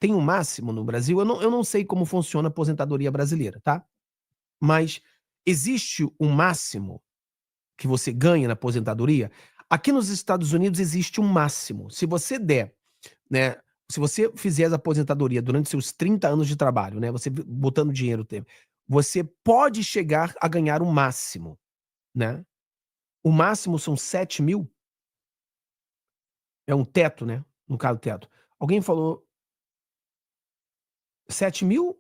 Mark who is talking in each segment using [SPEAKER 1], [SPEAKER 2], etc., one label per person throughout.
[SPEAKER 1] tem um máximo no Brasil, eu não sei como funciona a aposentadoria brasileira, tá? Mas existe um máximo que você ganha na aposentadoria? Aqui nos Estados Unidos existe um máximo. Se você der, né, se você fizer a aposentadoria durante seus 30 anos de trabalho, né, você botando dinheiro, você pode chegar a ganhar o máximo, né? O máximo são 7.000, é um teto, né? No caso, teto. Alguém falou 7.000?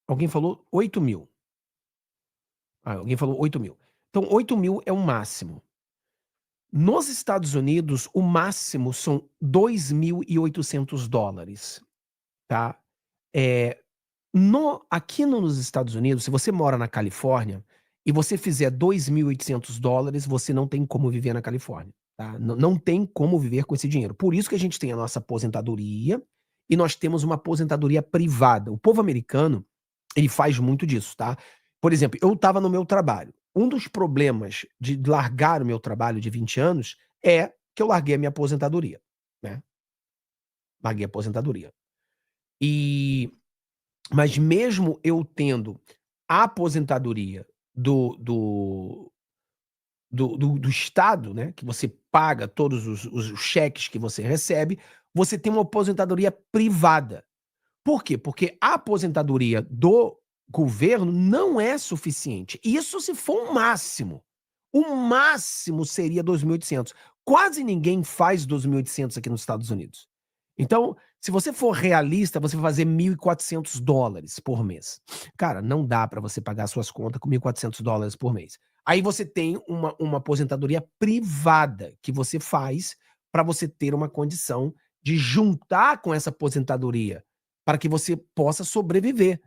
[SPEAKER 1] Alguém falou 8.000. Alguém falou 8.000. Então, 8.000 é o máximo. Nos Estados Unidos, o máximo são $2.800, tá? É, aqui nos Estados Unidos, se você mora na Califórnia e você fizer $2.800, você não tem como viver na Califórnia, tá? Não tem como viver com esse dinheiro. Por isso que a gente tem a nossa aposentadoria e nós temos uma aposentadoria privada. O povo americano, ele faz muito disso, tá? Por exemplo, eu estava no meu trabalho. Um dos problemas de largar o meu trabalho de 20 anos é que eu larguei a minha aposentadoria, né? Larguei a aposentadoria. Mas mesmo eu tendo a aposentadoria do Estado, né, que você paga todos os cheques que você recebe, você tem uma aposentadoria privada. Por quê? Porque a aposentadoria do governo não é suficiente. Isso se for o máximo. O máximo seria 2.800. Quase ninguém faz 2.800 aqui nos Estados Unidos. Então, se você for realista, você vai fazer $1.400 por mês. Cara, não dá para você pagar suas contas com $1.400 por mês. Aí você tem uma aposentadoria privada que você faz para você ter uma condição de juntar com essa aposentadoria para que você possa sobreviver.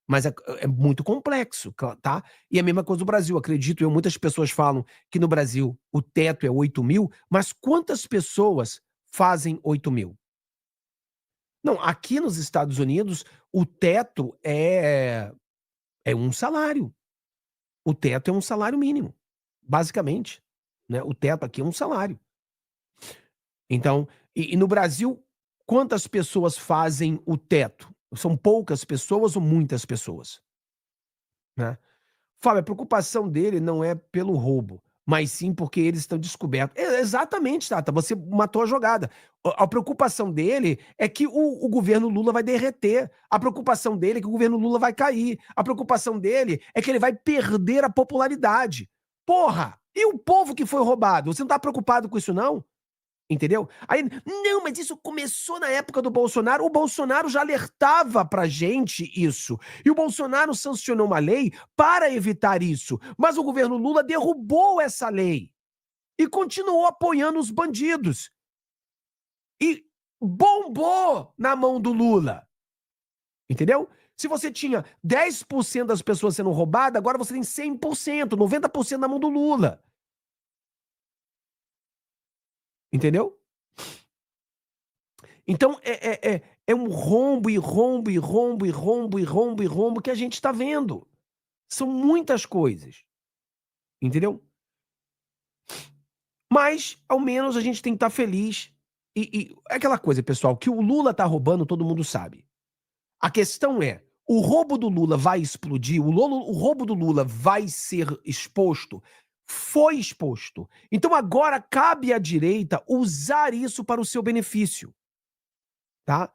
[SPEAKER 1] Mas é muito complexo, tá? E a mesma coisa do Brasil, acredito eu, muitas pessoas falam que no Brasil o teto é 8.000, mas quantas pessoas fazem 8.000? Não, aqui nos Estados Unidos o teto é um salário. O teto é um salário mínimo, basicamente, né? O teto aqui é um salário. Então, e no Brasil, quantas pessoas fazem o teto? São poucas pessoas ou muitas pessoas, né? Fábio, a preocupação dele não é pelo roubo, mas sim porque eles estão descobertos. Exatamente, Tata, você matou a jogada. A preocupação dele é que o governo Lula vai derreter. A preocupação dele é que o governo Lula vai cair. A preocupação dele é que ele vai perder a popularidade. Porra! E o povo que foi roubado? Você não tá preocupado com isso, não? Entendeu? Aí, não, mas isso começou na época do Bolsonaro. O Bolsonaro já alertava pra gente isso. E o Bolsonaro sancionou uma lei para evitar isso. Mas o governo Lula derrubou essa lei e continuou apoiando os bandidos. E bombou na mão do Lula. Entendeu? Se você tinha 10% das pessoas sendo roubadas, agora você tem 100%, 90% na mão do Lula. Entendeu? Então, é um rombo, e rombo, e rombo, e rombo, e rombo, e rombo que a gente está vendo. São muitas coisas. Entendeu? Mas, ao menos, a gente tem que estar feliz. E é aquela coisa, pessoal, que o Lula tá roubando, todo mundo sabe. A questão é, o roubo do Lula vai explodir? O roubo do Lula vai ser exposto? Foi exposto. Então, agora cabe à direita usar isso para o seu benefício. Tá?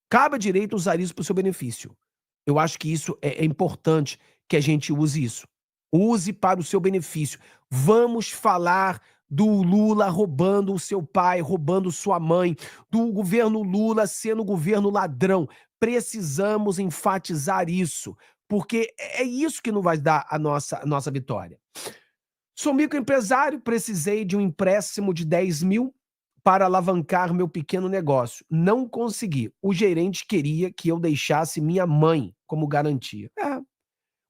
[SPEAKER 1] Cabe à direita usar isso para o seu benefício. Eu acho que isso é importante que a gente use isso. Use para o seu benefício. Vamos falar do Lula roubando o seu pai, roubando sua mãe, do governo Lula sendo governo ladrão. Precisamos enfatizar isso, porque é isso que não vai dar a nossa vitória. Sou microempresário, precisei de um empréstimo de 10.000 para alavancar meu pequeno negócio. Não consegui. O gerente queria que eu deixasse minha mãe como garantia.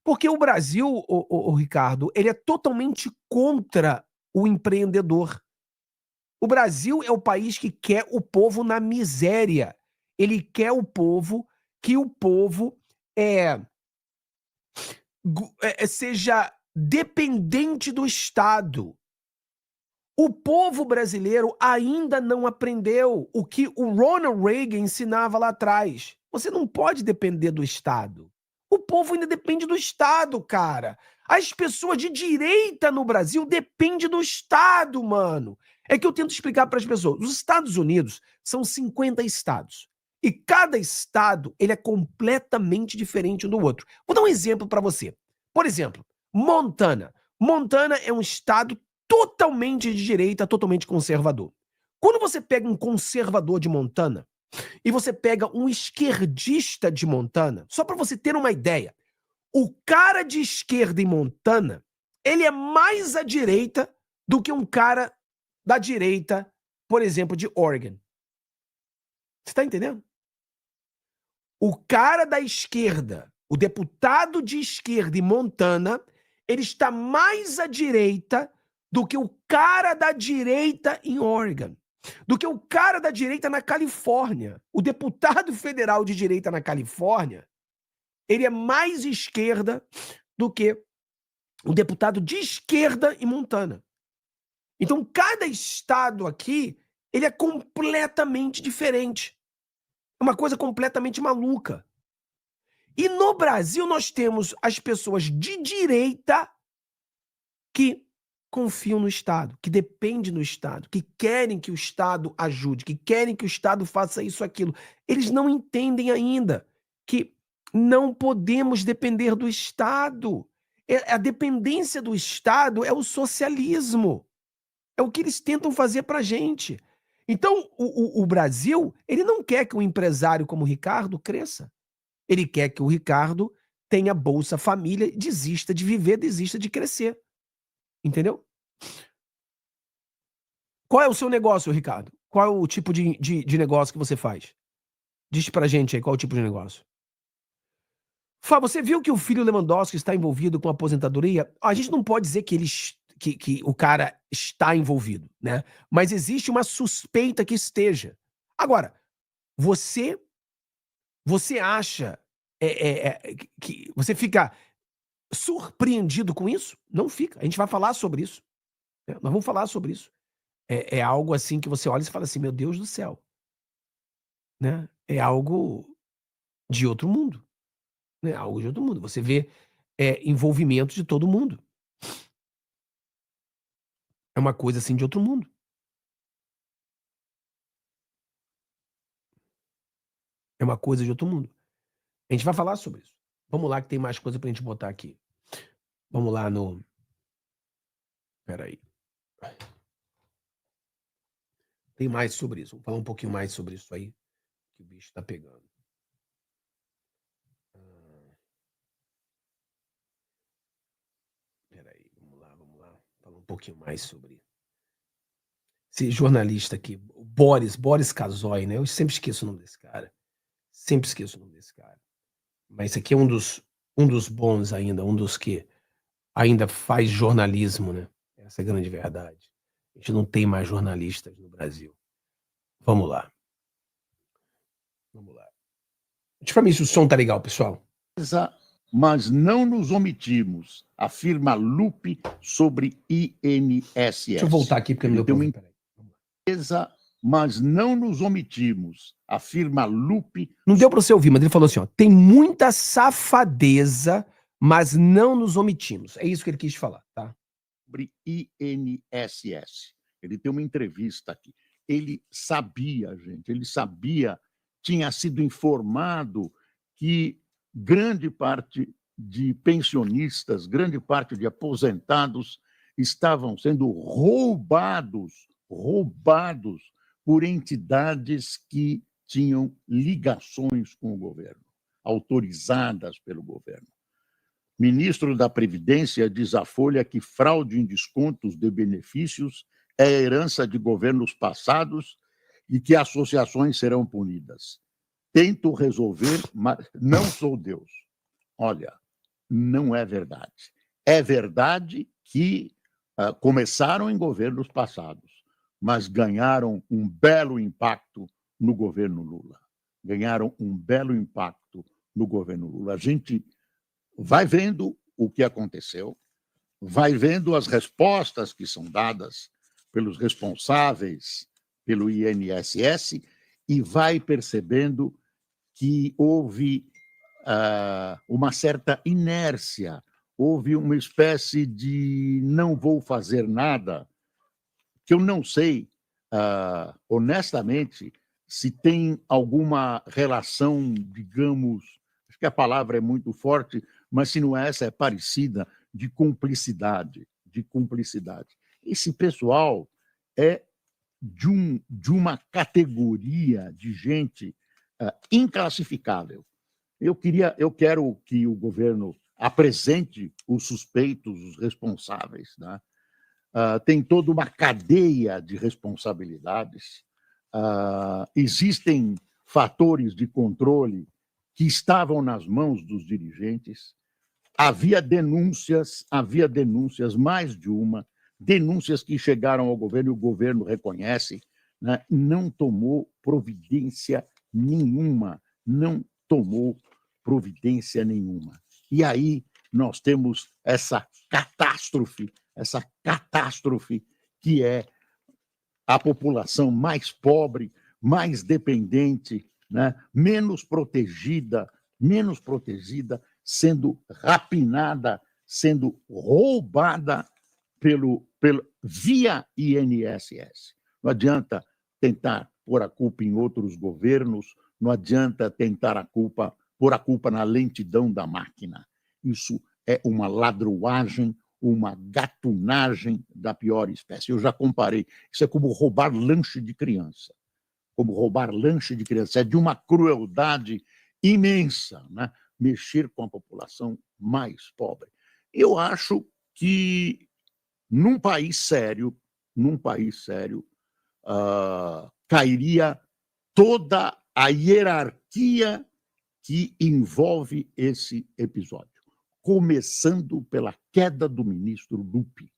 [SPEAKER 1] Porque o Brasil, o Ricardo, ele é totalmente contra o empreendedor. O Brasil é o país que quer o povo na miséria. Ele quer o povo, que o povo seja dependente do Estado. O povo brasileiro ainda não aprendeu o que o Ronald Reagan ensinava lá atrás. Você não pode depender do Estado. O povo ainda depende do Estado, cara. As pessoas de direita no Brasil dependem do Estado, mano. É que eu tento explicar para as pessoas. Os Estados Unidos são 50 estados. E cada estado ele é completamente diferente um do outro. Vou dar um exemplo para você. Por exemplo, Montana. Montana é um estado totalmente de direita, totalmente conservador. Quando você pega um conservador de Montana e você pega um esquerdista de Montana, só para você ter uma ideia, o cara de esquerda em Montana, ele é mais à direita do que um cara da direita, por exemplo, de Oregon. Você tá entendendo? O cara da esquerda, o deputado de esquerda em Montana, ele está mais à direita do que o cara da direita em Oregon, do que o cara da direita na Califórnia. O deputado federal de direita na Califórnia, ele é mais esquerda do que o deputado de esquerda em Montana. Então, cada estado aqui, ele é completamente diferente. É uma coisa completamente maluca. E no Brasil nós temos as pessoas de direita que confiam no Estado, que dependem do Estado, que querem que o Estado ajude, que querem que o Estado faça isso, aquilo. Eles não entendem ainda que não podemos depender do Estado. A dependência do Estado é o socialismo. É o que eles tentam fazer para a gente. Então, o Brasil, ele não quer que um empresário como o Ricardo cresça. Ele quer que o Ricardo tenha Bolsa Família, desista de viver, desista de crescer. Entendeu? Qual é o seu negócio, Ricardo? Qual é o tipo de negócio que você faz? Diz pra gente aí qual é o tipo de negócio. Fá, você viu que o filho Lewandowski está envolvido com a aposentadoria? A gente não pode dizer que que o cara está envolvido, né? Mas existe uma suspeita que esteja. Agora, você acha que você fica surpreendido com isso? Não fica. A gente vai falar sobre isso. Né? Nós vamos falar sobre isso. É algo assim que você olha e fala assim, meu Deus do céu. Né? É algo de outro mundo. Né? Algo de outro mundo. Você vê envolvimento de todo mundo. É uma coisa assim de outro mundo. É uma coisa de outro mundo. A gente vai falar sobre isso. Vamos lá que tem mais coisa pra gente botar aqui. Vamos lá no... Peraí. Tem mais sobre isso. Vamos falar um pouquinho mais sobre isso aí. Que o bicho tá pegando. Peraí, vamos lá. Falar um pouquinho mais sobre esse jornalista aqui, o Boris Casoy, né? Eu sempre esqueço o nome desse cara. Sempre esqueço o nome desse cara. Mas esse aqui é um dos bons ainda, um dos que ainda faz jornalismo, né? Essa é a grande verdade. A gente não tem mais jornalistas no Brasil. Vamos lá. Vamos lá. Deixa pra mim se o som tá legal, pessoal.
[SPEAKER 2] Mas não nos omitimos, afirma Lupe sobre INSS.
[SPEAKER 1] Deixa eu voltar aqui porque não deu pra ouvir. Peraí.
[SPEAKER 2] Mas não nos omitimos, afirma Lupe.
[SPEAKER 1] Não deu para você ouvir, mas ele falou assim, ó, tem muita safadeza, mas não nos omitimos. É isso que ele quis falar, tá?
[SPEAKER 2] Sobre INSS. Ele tem uma entrevista aqui. Ele sabia, gente, tinha sido informado que grande parte de pensionistas, grande parte de aposentados estavam sendo roubados por entidades que tinham ligações com o governo, autorizadas pelo governo. Ministro da Previdência diz à Folha que fraude em descontos de benefícios é herança de governos passados e que associações serão punidas. Tento resolver, mas não sou Deus. Olha, não é verdade. É verdade que começaram em governos passados, mas ganharam um belo impacto no governo Lula. A gente vai vendo o que aconteceu, vai vendo as respostas que são dadas, pelos responsáveis pelo INSS e vai percebendo que houve uma certa inércia, houve uma espécie de não vou fazer nada, que eu não sei, honestamente, se tem alguma relação, digamos, acho que a palavra é muito forte, mas se não é essa, é parecida, de cumplicidade, Esse pessoal é de uma categoria de gente inclassificável. Eu quero que o governo apresente os suspeitos, os responsáveis, né? Tem toda uma cadeia de responsabilidades, existem fatores de controle que estavam nas mãos dos dirigentes, havia denúncias, mais de uma, denúncias que chegaram ao governo e o governo reconhece, né? Não tomou providência nenhuma, E aí nós temos essa catástrofe que é a população mais pobre, mais dependente, né? menos protegida, sendo rapinada, sendo roubada via INSS. Não adianta tentar pôr a culpa em outros governos, não adianta tentar pôr a culpa na lentidão da máquina. Isso é uma ladruagem, uma gatunagem da pior espécie. Eu já comparei. Isso é como roubar lanche de criança. É de uma crueldade imensa, né? Mexer com a população mais pobre. Eu acho que num país sério, cairia toda a hierarquia que envolve esse episódio, começando pela queda do ministro Lupi.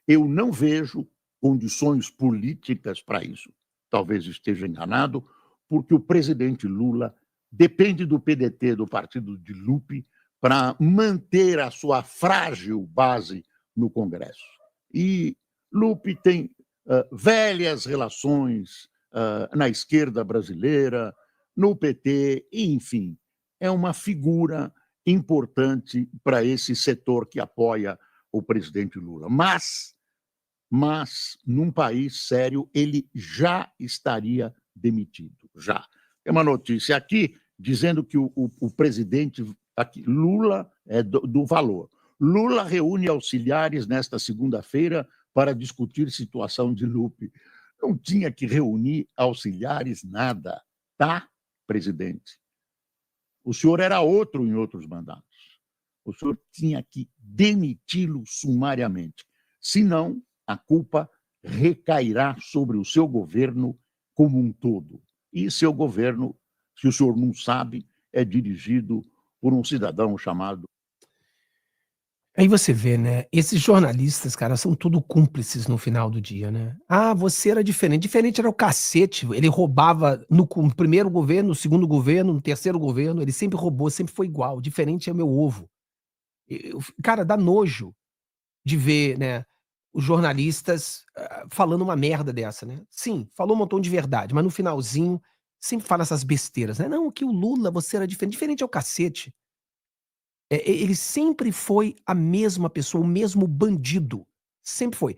[SPEAKER 2] Eu não vejo condições políticas para isso. Talvez esteja enganado, porque o presidente Lula depende do PDT, do partido de Lupi, para manter a sua frágil base no Congresso. E Lupi tem velhas relações na esquerda brasileira, no PT, enfim, é uma figura importante para esse setor que apoia o presidente Lula. Mas num país sério, ele já estaria demitido, já. Tem uma notícia aqui dizendo que o presidente Lula é do valor. Lula reúne auxiliares nesta segunda-feira para discutir situação de Lupi. Não tinha que reunir auxiliares nada, tá, presidente? O senhor era outro em outros mandatos. O senhor tinha que demiti-lo sumariamente. Senão, a culpa recairá sobre o seu governo como um todo. E seu governo, se o senhor não sabe, é dirigido por um cidadão chamado...
[SPEAKER 1] Aí você vê, né? Esses jornalistas, cara, são tudo cúmplices no final do dia, né? Ah, você era diferente. Diferente era o cacete. Ele roubava no primeiro governo, no segundo governo, no terceiro governo. Ele sempre roubou, sempre foi igual. Diferente é o meu ovo. Cara, dá nojo de ver, né? Os jornalistas falando uma merda dessa, né? Sim, falou um montão de verdade, mas no finalzinho sempre fala essas besteiras, né? Não, que o Lula, você era diferente. Diferente é o cacete. Ele sempre foi a mesma pessoa, o mesmo bandido. Sempre foi.